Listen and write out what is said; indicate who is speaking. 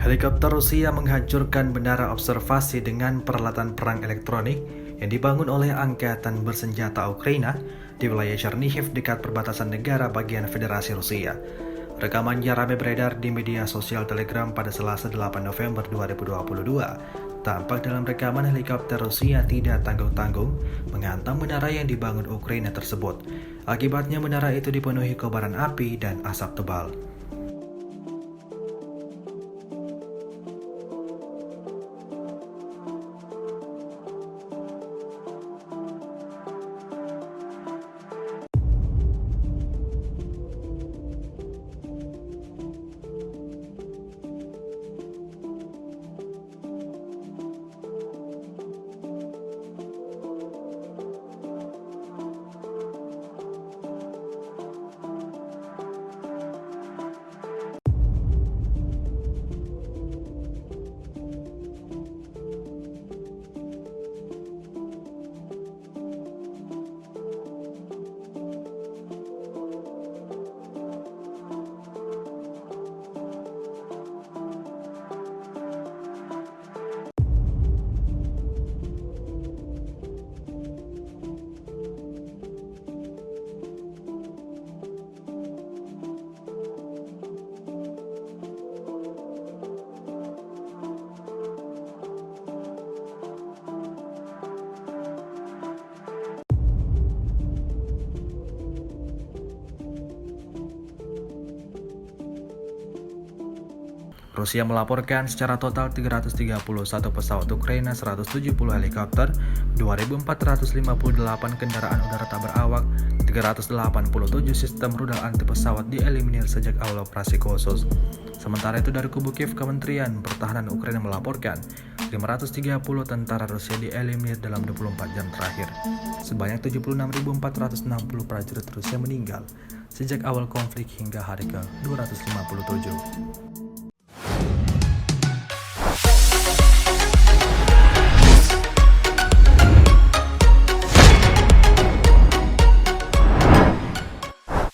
Speaker 1: Helikopter Rusia menghancurkan menara observasi dengan peralatan perang elektronik yang dibangun oleh Angkatan Bersenjata Ukraina di wilayah Chernihiv dekat perbatasan negara bagian Federasi Rusia. Rekamannya ramai beredar di media sosial Telegram pada Selasa 8 November 2022. Tampak dalam rekaman helikopter Rusia tidak tanggung-tanggung menghantam menara yang dibangun Ukraina tersebut. Akibatnya menara itu dipenuhi kobaran api dan asap tebal. Rusia melaporkan secara total 331 pesawat Ukraina, 170 helikopter, 2.458 kendaraan udara tak berawak, 387 sistem rudal anti pesawat dieliminir sejak awal operasi khusus. Sementara itu dari kubu Kiev, Kementerian Pertahanan Ukraina melaporkan 530 tentara Rusia dieliminir dalam 24 jam terakhir. Sebanyak 76.460 prajurit Rusia meninggal sejak awal konflik hingga hari ke-257.